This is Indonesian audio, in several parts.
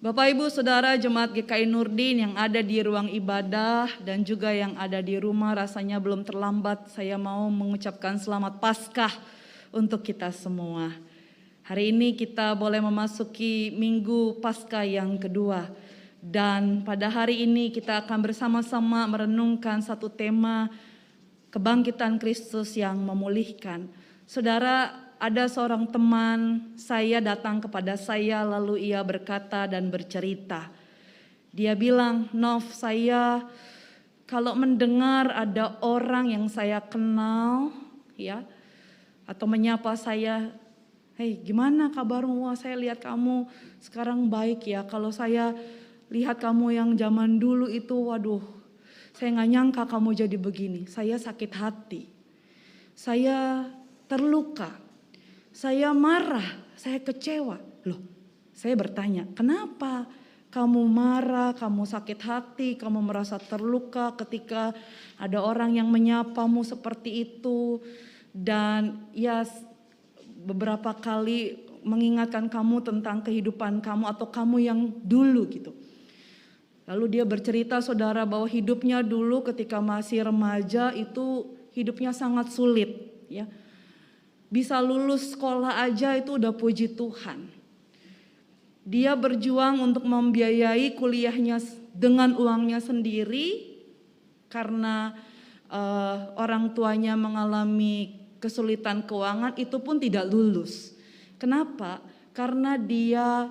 Bapak Ibu Saudara Jemaat GKI Nurdin yang ada di ruang ibadah dan juga yang ada di rumah, rasanya belum terlambat saya mau mengucapkan selamat Paskah untuk kita semua. Hari ini kita boleh memasuki Minggu Paskah yang kedua. Dan pada hari ini kita akan bersama-sama merenungkan satu tema kebangkitan Kristus yang memulihkan. Saudara, ada seorang teman saya datang kepada saya lalu ia berkata dan bercerita. Dia bilang, "Nov, saya kalau mendengar ada orang yang saya kenal ya atau menyapa saya, hei gimana kabarmu? Wah, saya lihat kamu sekarang baik ya. Kalau saya lihat kamu yang zaman dulu itu, waduh, saya nggak nyangka kamu jadi begini. Saya sakit hati, saya terluka, saya marah, saya kecewa." Loh, saya bertanya, kenapa kamu marah, kamu sakit hati, kamu merasa terluka ketika ada orang yang menyapamu seperti itu dan ya beberapa kali mengingatkan kamu tentang kehidupan kamu atau kamu yang dulu gitu. Lalu dia bercerita saudara bahwa hidupnya dulu ketika masih remaja itu hidupnya sangat sulit ya. Bisa lulus sekolah aja itu udah puji Tuhan. Dia berjuang untuk membiayai kuliahnya dengan uangnya sendiri karena orang tuanya mengalami kesulitan keuangan, itu pun tidak lulus. Kenapa? Karena dia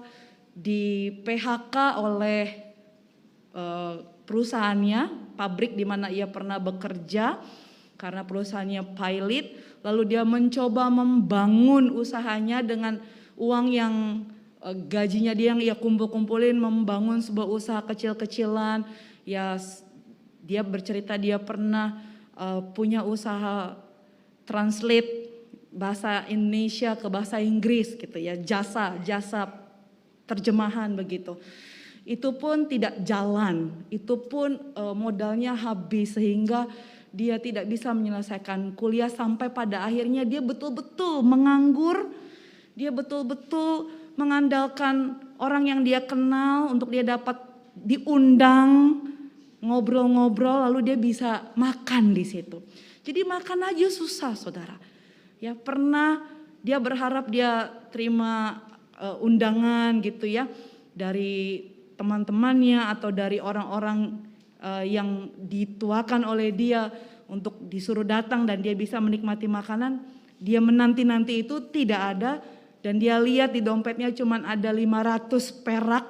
di PHK oleh perusahaannya, pabrik di mana ia pernah bekerja karena perusahaannya pilot. Lalu dia mencoba membangun usahanya dengan uang yang gajinya dia yang ia kumpul-kumpulin, membangun sebuah usaha kecil-kecilan. Ya, dia bercerita dia pernah punya usaha translate bahasa Indonesia ke bahasa Inggris gitu ya, jasa terjemahan begitu. Itu pun tidak jalan, itu pun modalnya habis sehingga dia tidak bisa menyelesaikan kuliah sampai pada akhirnya dia betul-betul menganggur, dia betul-betul mengandalkan orang yang dia kenal untuk dia dapat diundang ngobrol-ngobrol lalu dia bisa makan di situ. Jadi makan aja susah saudara. Ya pernah dia berharap dia terima undangan gitu ya dari teman-temannya atau dari orang-orang yang dituakan oleh dia untuk disuruh datang dan dia bisa menikmati makanan, dia menanti-nanti itu tidak ada dan dia lihat di dompetnya cuma ada 500 perak.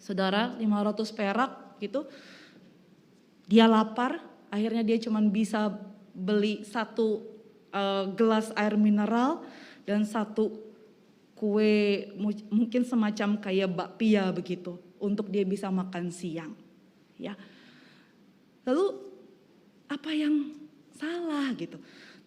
Saudara, 500 perak gitu. Dia lapar, akhirnya dia cuma bisa beli satu gelas air mineral dan satu kue mungkin semacam kayak bakpia begitu untuk dia bisa makan siang. Ya. Lalu apa yang salah gitu?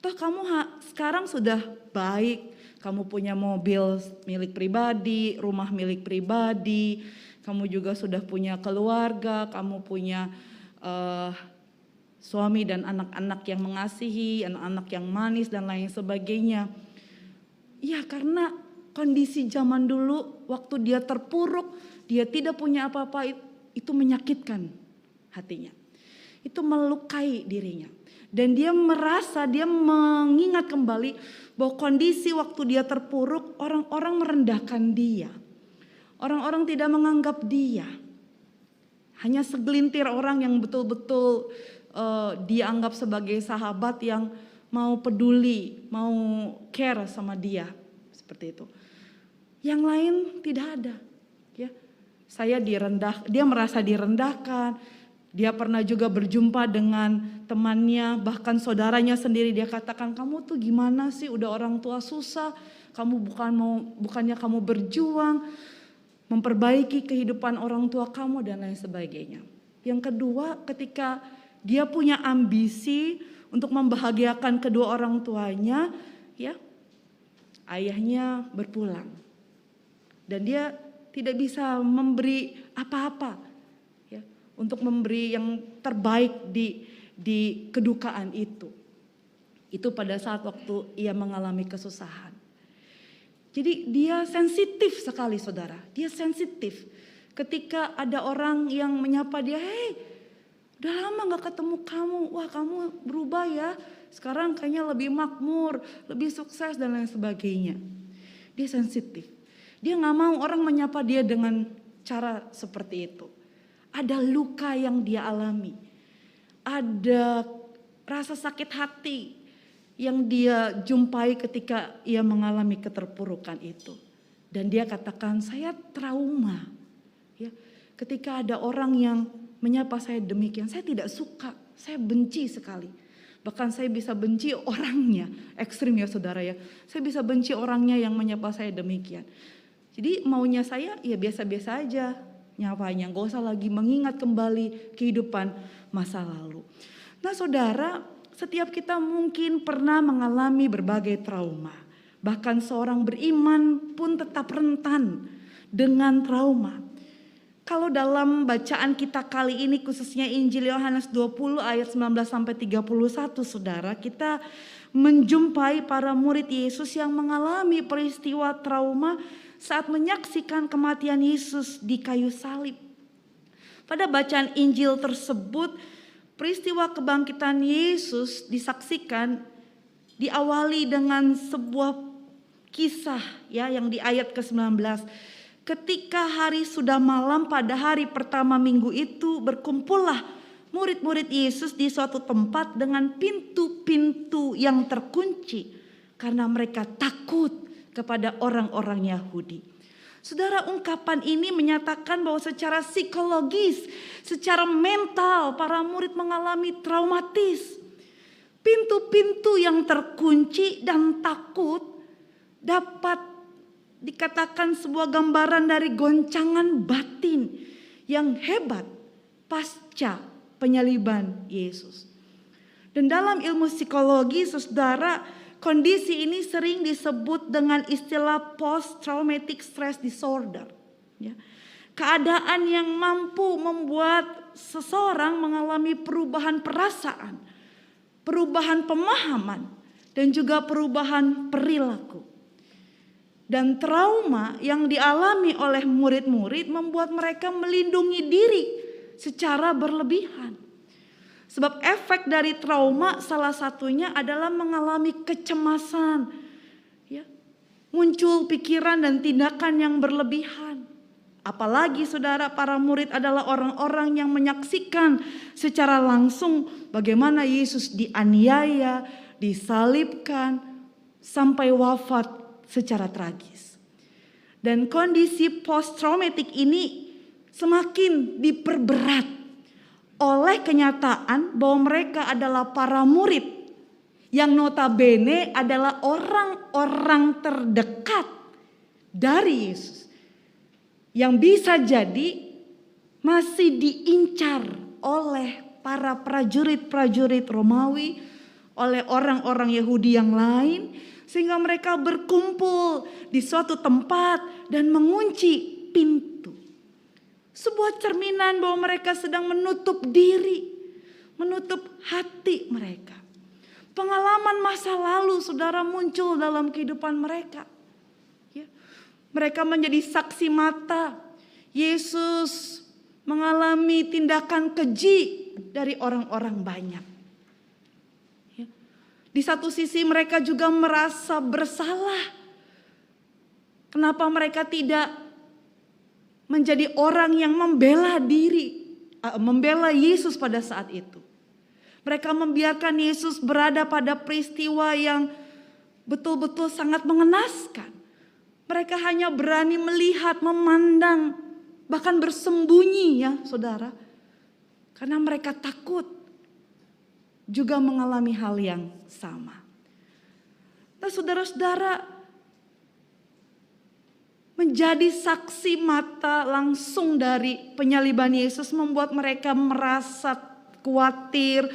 Toh kamu sekarang sudah baik, kamu punya mobil milik pribadi, rumah milik pribadi, kamu juga sudah punya keluarga, kamu punya suami dan anak-anak yang mengasihi, anak-anak yang manis dan lain sebagainya. Ya karena kondisi zaman dulu waktu dia terpuruk, dia tidak punya apa-apa, itu menyakitkan hatinya. Itu melukai dirinya. Dan dia merasa, dia mengingat kembali bahwa kondisi waktu dia terpuruk, orang-orang merendahkan dia. Orang-orang tidak menganggap dia. Hanya segelintir orang yang betul-betul dia anggap sebagai sahabat yang mau peduli, mau care sama dia. Seperti itu. Yang lain tidak ada. Ya. Dia merasa direndahkan. Dia pernah juga berjumpa dengan temannya, bahkan saudaranya sendiri. Dia katakan, kamu tuh gimana sih, udah orang tua susah, kamu bukannya kamu berjuang, memperbaiki kehidupan orang tua kamu dan lain sebagainya. Yang kedua, ketika dia punya ambisi untuk membahagiakan kedua orang tuanya, ya, ayahnya berpulang. Dan dia tidak bisa memberi apa-apa. Untuk memberi yang terbaik di kedukaan itu. Itu pada saat waktu ia mengalami kesusahan. Jadi dia sensitif sekali saudara. Dia sensitif. Ketika ada orang yang menyapa dia, "Hei, udah lama gak ketemu kamu. Wah, kamu berubah ya. Sekarang kayaknya lebih makmur, lebih sukses dan lain sebagainya." Dia sensitif. Dia gak mau orang menyapa dia dengan cara seperti itu. Ada luka yang dia alami. Ada rasa sakit hati yang dia jumpai ketika ia mengalami keterpurukan itu. Dan dia katakan, "Saya trauma." Ya, ketika ada orang yang menyapa saya demikian, saya tidak suka, saya benci sekali. Bahkan saya bisa benci orangnya, ekstrim ya saudara ya. Saya bisa benci orangnya yang menyapa saya demikian. Jadi maunya saya ya biasa-biasa aja nyapanya, gak usah lagi mengingat kembali kehidupan masa lalu. Nah saudara, setiap kita mungkin pernah mengalami berbagai trauma. Bahkan seorang beriman pun tetap rentan dengan trauma. Kalau dalam bacaan kita kali ini khususnya Injil Yohanes 20 ayat 19 sampai 31 saudara, kita menjumpai para murid Yesus yang mengalami peristiwa trauma saat menyaksikan kematian Yesus di kayu salib. Pada bacaan Injil tersebut, peristiwa kebangkitan Yesus disaksikan diawali dengan sebuah kisah ya yang di ayat ke-19. Ketika hari sudah malam pada hari pertama minggu itu, berkumpullah murid-murid Yesus di suatu tempat dengan pintu-pintu yang terkunci karena mereka takut kepada orang-orang Yahudi. Saudara, ungkapan ini menyatakan bahwa secara psikologis, secara mental para murid mengalami traumatis. Pintu-pintu yang terkunci dan takut dapat dikatakan sebuah gambaran dari goncangan batin yang hebat pasca penyaliban Yesus. Dan dalam ilmu psikologi, saudara, kondisi ini sering disebut dengan istilah post-traumatic stress disorder. Ya. Keadaan yang mampu membuat seseorang mengalami perubahan perasaan, perubahan pemahaman, dan juga perubahan perilaku. Dan trauma yang dialami oleh murid-murid membuat mereka melindungi diri secara berlebihan. Sebab efek dari trauma salah satunya adalah mengalami kecemasan, ya, muncul pikiran dan tindakan yang berlebihan. Apalagi saudara, para murid adalah orang-orang yang menyaksikan secara langsung bagaimana Yesus dianiaya, disalibkan, sampai wafat secara tragis. Dan kondisi post-traumatic ini semakin diperberat oleh kenyataan bahwa mereka adalah para murid yang notabene adalah orang-orang terdekat dari Yesus, yang bisa jadi masih diincar oleh para prajurit-prajurit Romawi, oleh orang-orang Yahudi yang lain, sehingga mereka berkumpul di suatu tempat dan mengunci pintu. Sebuah cerminan bahwa mereka sedang menutup diri, menutup hati mereka. Pengalaman masa lalu saudara muncul dalam kehidupan mereka. Ya. Mereka menjadi saksi mata Yesus mengalami tindakan keji dari orang-orang banyak. Ya. Di satu sisi mereka juga merasa bersalah. Kenapa mereka tidak menjadi orang yang membela Yesus pada saat itu. Mereka membiarkan Yesus berada pada peristiwa yang betul-betul sangat mengenaskan. Mereka hanya berani melihat, memandang, bahkan bersembunyi ya saudara. Karena mereka takut juga mengalami hal yang sama. Nah saudara-saudara, menjadi saksi mata langsung dari penyaliban Yesus membuat mereka merasa khawatir,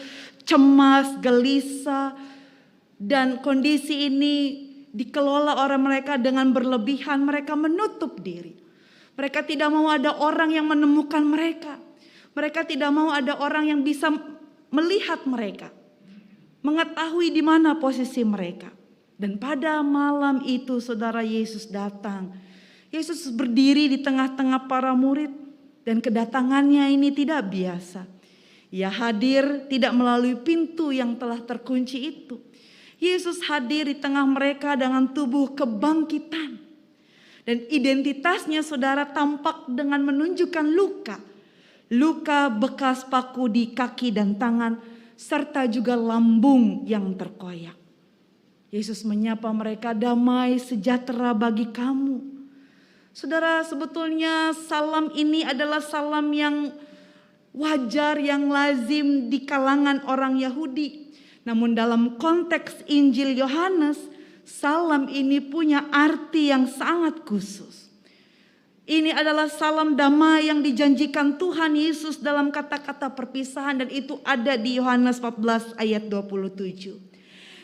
cemas, gelisah. Dan kondisi ini dikelola oleh mereka dengan berlebihan. Mereka menutup diri. Mereka tidak mau ada orang yang menemukan mereka. Mereka tidak mau ada orang yang bisa melihat mereka. mengetahui di mana posisi mereka. Dan pada malam itu saudara, Yesus datang. Yesus berdiri di tengah-tengah para murid dan kedatangannya ini tidak biasa. Ia hadir tidak melalui pintu yang telah terkunci itu. Yesus hadir di tengah mereka dengan tubuh kebangkitan. Dan identitasnya saudara tampak dengan menunjukkan luka. Luka bekas paku di kaki dan tangan serta juga lambung yang terkoyak. Yesus menyapa mereka, damai sejahtera bagi kamu. Saudara, sebetulnya salam ini adalah salam yang wajar, yang lazim di kalangan orang Yahudi. Namun dalam konteks Injil Yohanes, salam ini punya arti yang sangat khusus. Ini adalah salam damai yang dijanjikan Tuhan Yesus dalam kata-kata perpisahan, dan itu ada di Yohanes 14 ayat 27.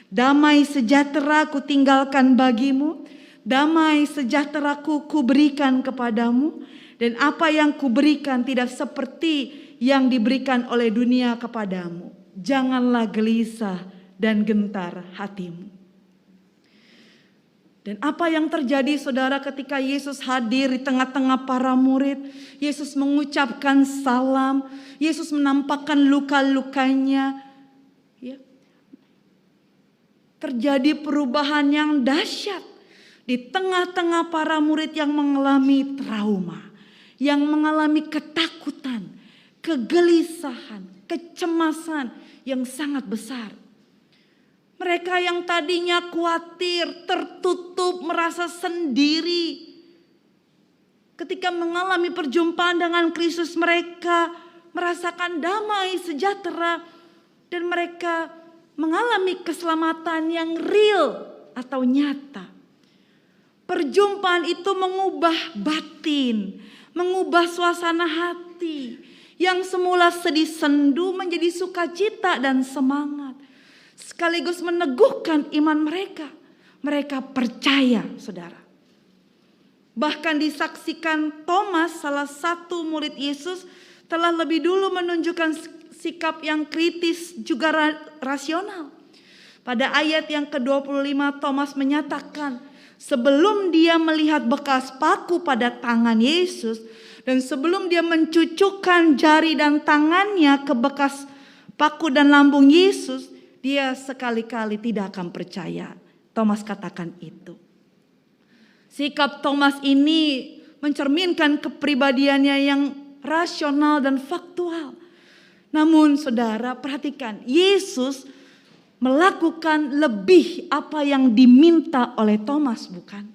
Damai sejahtera ku tinggalkan bagimu, damai sejahteraku kuberikan kepadamu, dan apa yang kuberikan tidak seperti yang diberikan oleh dunia kepadamu. Janganlah gelisah dan gentar hatimu. Dan apa yang terjadi saudara ketika Yesus hadir di tengah-tengah para murid? Yesus mengucapkan salam, Yesus menampakkan luka-lukanya. Ya. Terjadi perubahan yang dahsyat di tengah-tengah para murid yang mengalami trauma, yang mengalami ketakutan, kegelisahan, kecemasan yang sangat besar. Mereka yang tadinya khawatir, tertutup, merasa sendiri, ketika mengalami perjumpaan dengan Kristus, mereka merasakan damai sejahtera dan mereka mengalami keselamatan yang real atau nyata. Perjumpaan itu mengubah batin, mengubah suasana hati yang semula sedih sendu menjadi sukacita dan semangat. Sekaligus meneguhkan iman mereka. Mereka percaya, saudara. Bahkan disaksikan Thomas, salah satu murid Yesus, telah lebih dulu menunjukkan sikap yang kritis juga rasional. Pada ayat yang ke-25 Thomas menyatakan, sebelum dia melihat bekas paku pada tangan Yesus, dan sebelum dia mencucukkan jari dan tangannya ke bekas paku dan lambung Yesus, dia sekali-kali tidak akan percaya. Thomas katakan itu. Sikap Thomas ini mencerminkan kepribadiannya yang rasional dan faktual. Namun saudara, perhatikan, Yesus melakukan lebih apa yang diminta oleh Thomas, bukan?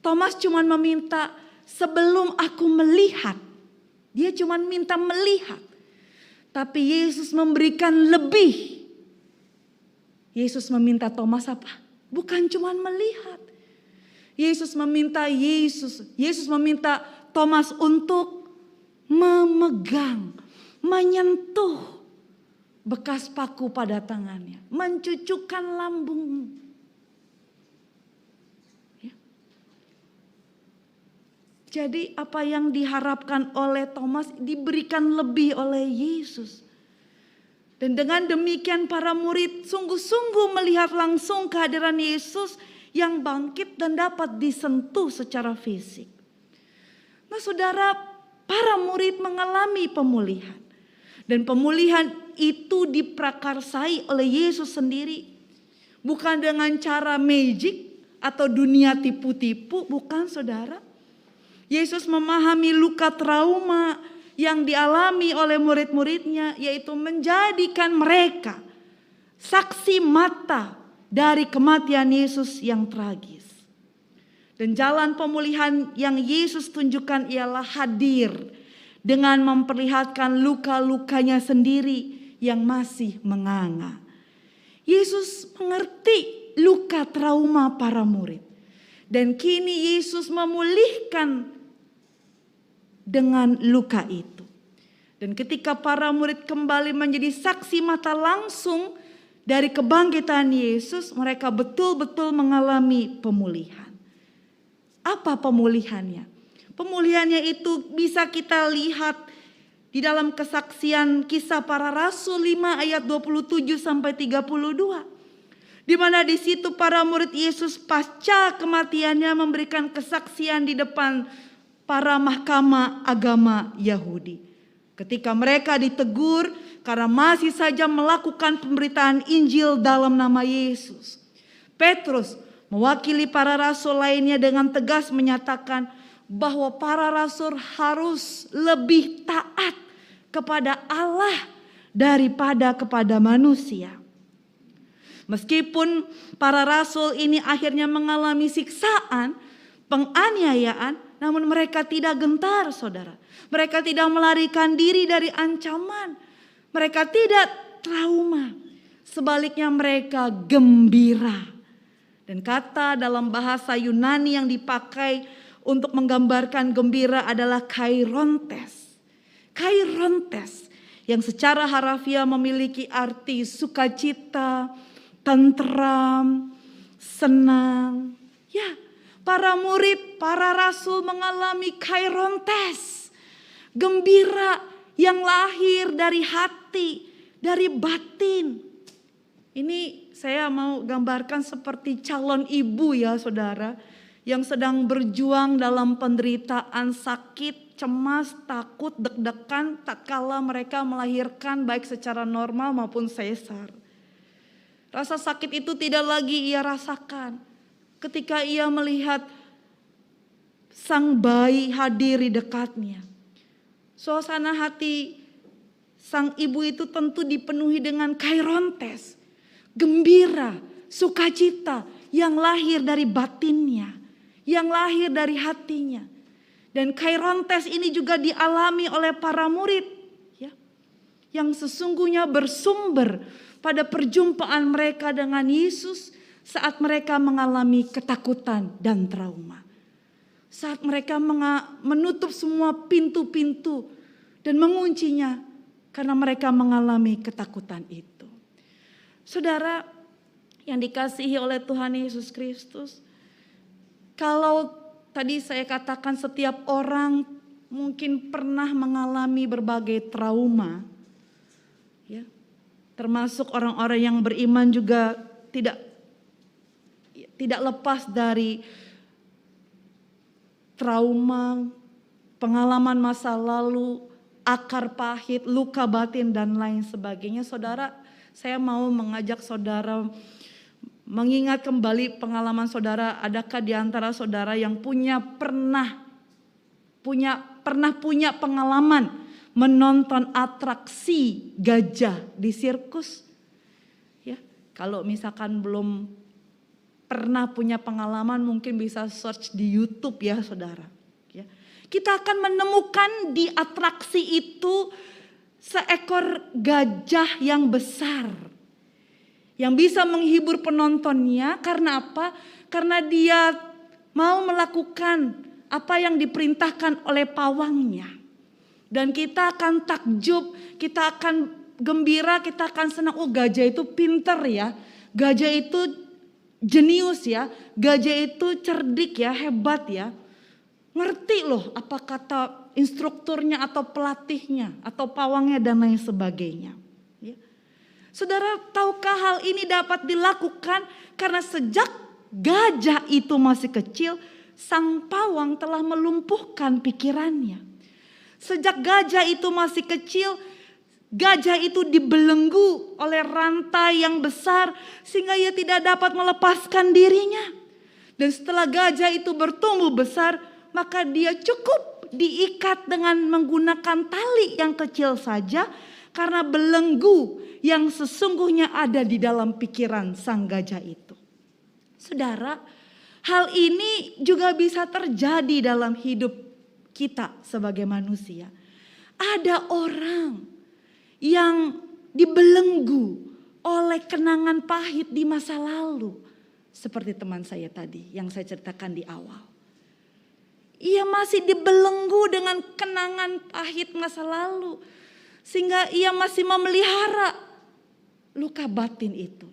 Thomas cuma meminta sebelum aku melihat. Dia cuma minta melihat. Tapi Yesus memberikan lebih. Yesus meminta Thomas apa? Bukan cuma melihat. Yesus meminta Thomas untuk memegang, menyentuh bekas paku pada tangannya, mencucukkan lambung. Ya. Jadi apa yang diharapkan oleh Thomas diberikan lebih oleh Yesus. Dan dengan demikian para murid sungguh-sungguh melihat langsung kehadiran Yesus yang bangkit dan dapat disentuh secara fisik. Nah saudara, para murid mengalami pemulihan. Dan pemulihan itu diprakarsai oleh Yesus sendiri. Bukan dengan cara magic atau dunia tipu-tipu, bukan saudara. Yesus memahami luka trauma yang dialami oleh murid-muridnya, yaitu menjadikan mereka saksi mata dari kematian Yesus yang tragis. Dan jalan pemulihan yang Yesus tunjukkan ialah hadir dengan memperlihatkan luka-lukanya sendiri yang masih menganga. Yesus mengerti luka trauma para murid. Dan kini Yesus memulihkan dengan luka itu. Dan ketika para murid kembali menjadi saksi mata langsung dari kebangkitan Yesus, mereka betul-betul mengalami pemulihan. Apa pemulihannya? Pemulihannya itu bisa kita lihat Di dalam kesaksian Kisah Para Rasul 5 ayat 27 sampai 32. Di mana di situ para murid Yesus pasca kematiannya memberikan kesaksian di depan para mahkamah agama Yahudi. Ketika mereka ditegur karena masih saja melakukan pemberitaan Injil dalam nama Yesus. Petrus mewakili para rasul lainnya dengan tegas menyatakan bahwa para rasul harus lebih taat kepada Allah daripada kepada manusia. Meskipun para rasul ini akhirnya mengalami siksaan, penganiayaan, namun mereka tidak gentar, saudara. Mereka tidak melarikan diri dari ancaman. Mereka tidak trauma. Sebaliknya mereka gembira. Dan kata dalam bahasa Yunani yang dipakai untuk menggambarkan gembira adalah kairontes. Kairontes yang secara harafiah memiliki arti sukacita, tentram, senang. Ya, para murid, para rasul mengalami kairontes. Gembira yang lahir dari hati, dari batin. Ini saya mau gambarkan seperti calon ibu ya saudara. Yang sedang berjuang dalam penderitaan sakit, cemas, takut, deg-degan tatkala mereka melahirkan baik secara normal maupun sesar. Rasa sakit itu tidak lagi ia rasakan ketika ia melihat sang bayi hadir di dekatnya. Suasana hati sang ibu itu tentu dipenuhi dengan kairontes, gembira, sukacita yang lahir dari batinnya, yang lahir dari hatinya. Dan kairontes ini juga dialami oleh para murid ya, yang sesungguhnya bersumber pada perjumpaan mereka dengan Yesus saat mereka mengalami ketakutan dan trauma. Saat mereka menutup semua pintu-pintu dan menguncinya karena mereka mengalami ketakutan itu. Saudara yang dikasihi oleh Tuhan Yesus Kristus, kalau tadi saya katakan setiap orang mungkin pernah mengalami berbagai trauma, ya. Termasuk orang-orang yang beriman juga tidak lepas dari trauma, pengalaman masa lalu, akar pahit, luka batin dan lain sebagainya. Saudara, saya mau mengajak saudara mengingat kembali pengalaman saudara. Adakah di antara saudara yang pernah punya pengalaman menonton atraksi gajah di sirkus? Ya, kalau misalkan belum pernah punya pengalaman mungkin bisa search di YouTube ya saudara. Ya. Kita akan menemukan di atraksi itu seekor gajah yang besar. Yang bisa menghibur penontonnya karena apa? Karena dia mau melakukan apa yang diperintahkan oleh pawangnya. Dan kita akan takjub, kita akan gembira, kita akan senang. Oh, gajah itu pinter ya, gajah itu jenius ya, gajah itu cerdik ya, hebat ya. Ngerti loh apa kata instrukturnya atau pelatihnya atau pawangnya dan lain sebagainya. Ya. Saudara, tahukah hal ini dapat dilakukan karena sejak gajah itu masih kecil, sang pawang telah melumpuhkan pikirannya. Sejak gajah itu masih kecil, gajah itu dibelenggu oleh rantai yang besar sehingga ia tidak dapat melepaskan dirinya. Dan setelah gajah itu bertumbuh besar, maka dia cukup diikat dengan menggunakan tali yang kecil saja karena belenggu yang sesungguhnya ada di dalam pikiran sang gajah itu. Saudara, hal ini juga bisa terjadi dalam hidup kita sebagai manusia. Ada orang yang dibelenggu oleh kenangan pahit di masa lalu. Seperti teman saya tadi yang saya ceritakan di awal. Ia masih dibelenggu dengan kenangan pahit masa lalu. Sehingga ia masih memelihara luka batin itu.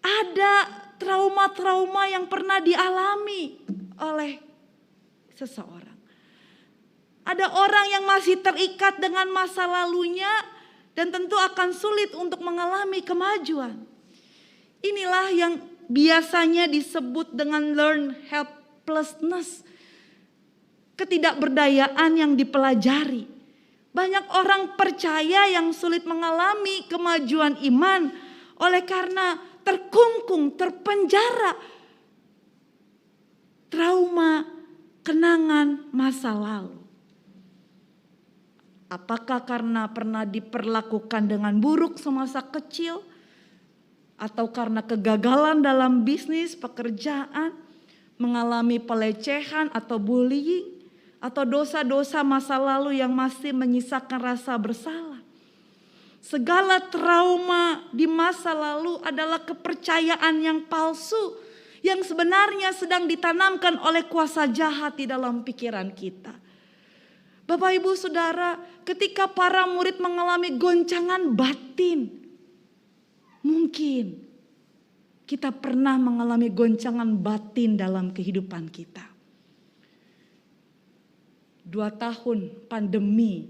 Ada trauma-trauma yang pernah dialami oleh seseorang. Ada orang yang masih terikat dengan masa lalunya dan tentu akan sulit untuk mengalami kemajuan. Inilah yang biasanya disebut dengan learned helplessness, ketidakberdayaan yang dipelajari. Banyak orang percaya yang sulit mengalami kemajuan iman oleh karena terkungkung, terpenjara trauma, kenangan masa lalu. Apakah karena pernah diperlakukan dengan buruk semasa kecil, atau karena kegagalan dalam bisnis, pekerjaan, mengalami pelecehan atau bullying, atau dosa-dosa masa lalu yang masih menyisakan rasa bersalah. Segala trauma di masa lalu adalah kepercayaan yang palsu yang sebenarnya sedang ditanamkan oleh kuasa jahat di dalam pikiran kita. Bapak Ibu Saudara, ketika para murid mengalami goncangan batin, mungkin kita pernah mengalami goncangan batin dalam kehidupan kita. 2 tahun pandemi,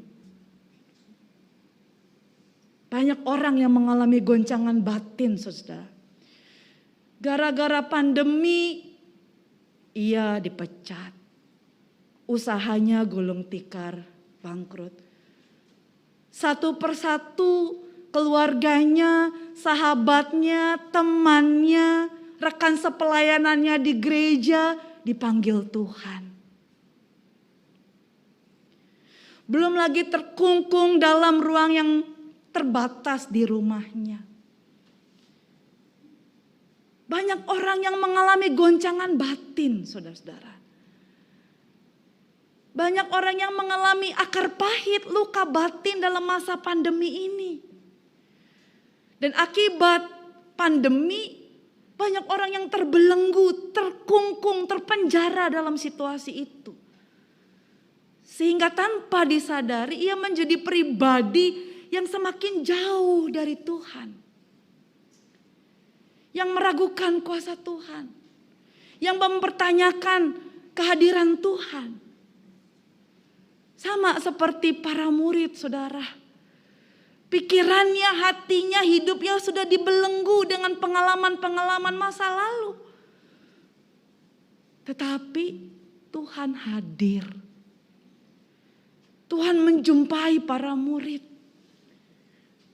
banyak orang yang mengalami goncangan batin, saudara. Gara-gara pandemi, ia dipecat. Usahanya gulung tikar, bangkrut. Satu persatu keluarganya, sahabatnya, temannya, rekan sepelayanannya di gereja dipanggil Tuhan. Belum lagi terkungkung dalam ruang yang terbatas di rumahnya. Banyak orang yang mengalami goncangan batin, saudara-saudara. Banyak orang yang mengalami akar pahit, luka batin dalam masa pandemi ini. Dan akibat pandemi, banyak orang yang terbelenggu, terkungkung, terpenjara dalam situasi itu. Sehingga tanpa disadari ia menjadi pribadi yang semakin jauh dari Tuhan. Yang meragukan kuasa Tuhan. Yang mempertanyakan kehadiran Tuhan. Sama seperti para murid, saudara. Pikirannya, hatinya, hidupnya sudah dibelenggu dengan pengalaman-pengalaman masa lalu. Tetapi Tuhan hadir. Tuhan menjumpai para murid.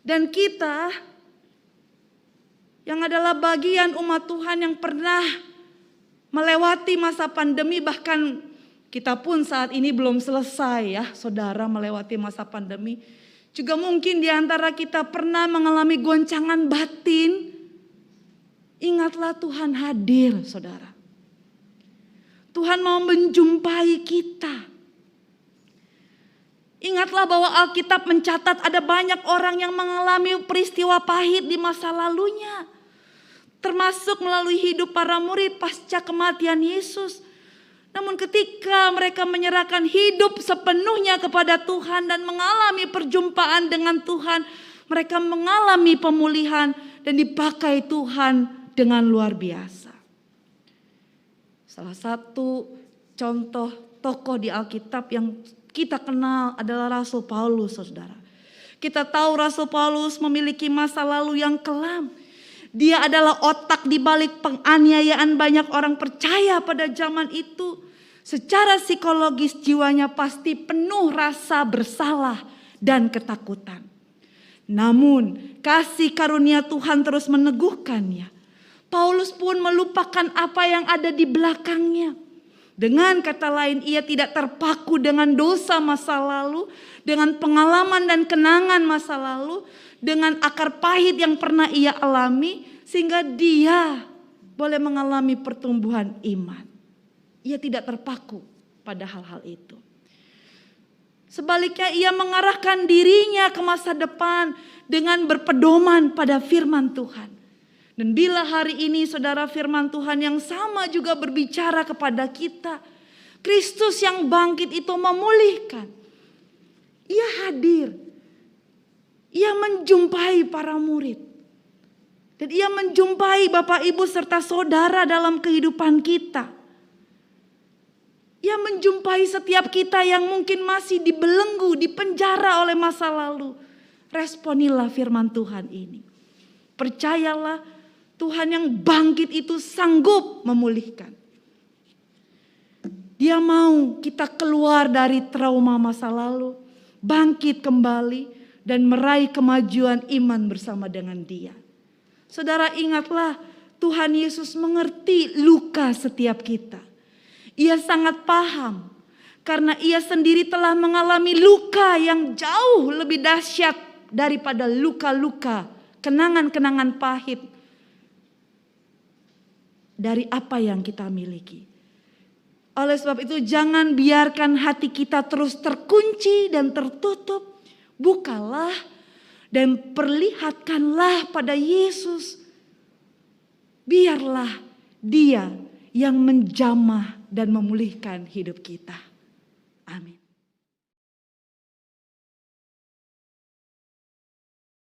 Dan kita yang adalah bagian umat Tuhan yang pernah melewati masa pandemi, bahkan kita pun saat ini belum selesai ya, saudara, melewati masa pandemi. Juga mungkin di antara kita pernah mengalami goncangan batin. Ingatlah Tuhan hadir, saudara. Tuhan mau menjumpai kita. Ingatlah bahwa Alkitab mencatat ada banyak orang yang mengalami peristiwa pahit di masa lalunya. Termasuk melalui hidup para murid pasca kematian Yesus. Namun ketika mereka menyerahkan hidup sepenuhnya kepada Tuhan dan mengalami perjumpaan dengan Tuhan, mereka mengalami pemulihan dan dipakai Tuhan dengan luar biasa. Salah satu contoh tokoh di Alkitab yang kita kenal adalah Rasul Paulus, saudara. Kita tahu Rasul Paulus memiliki masa lalu yang kelam. Dia adalah otak di balik penganiayaan banyak orang percaya pada zaman itu. Secara psikologis jiwanya pasti penuh rasa bersalah dan ketakutan. Namun kasih karunia Tuhan terus meneguhkannya. Paulus pun melupakan apa yang ada di belakangnya. Dengan kata lain, ia tidak terpaku dengan dosa masa lalu, dengan pengalaman dan kenangan masa lalu, dengan akar pahit yang pernah ia alami, sehingga dia boleh mengalami pertumbuhan iman. Ia tidak terpaku pada hal-hal itu. Sebaliknya ia mengarahkan dirinya ke masa depan dengan berpedoman pada firman Tuhan. Dan bila hari ini saudara, firman Tuhan yang sama juga berbicara kepada kita. Kristus yang bangkit itu memulihkan. Ia hadir. Ia menjumpai para murid. Dan ia menjumpai Bapak Ibu serta saudara dalam kehidupan kita. Ia menjumpai setiap kita yang mungkin masih dibelenggu, dipenjara oleh masa lalu. Responilah firman Tuhan ini. Percayalah, Tuhan yang bangkit itu sanggup memulihkan. Dia mau kita keluar dari trauma masa lalu, bangkit kembali, dan meraih kemajuan iman bersama dengan Dia. Saudara, ingatlah, Tuhan Yesus mengerti luka setiap kita. Ia sangat paham karena Ia sendiri telah mengalami luka yang jauh lebih dahsyat daripada luka-luka, kenangan-kenangan pahit dari apa yang kita miliki. Oleh sebab itu, jangan biarkan hati kita terus terkunci dan tertutup. Bukalah dan perlihatkanlah pada Yesus. Biarlah Dia yang menjamah dan memulihkan hidup kita. Amin.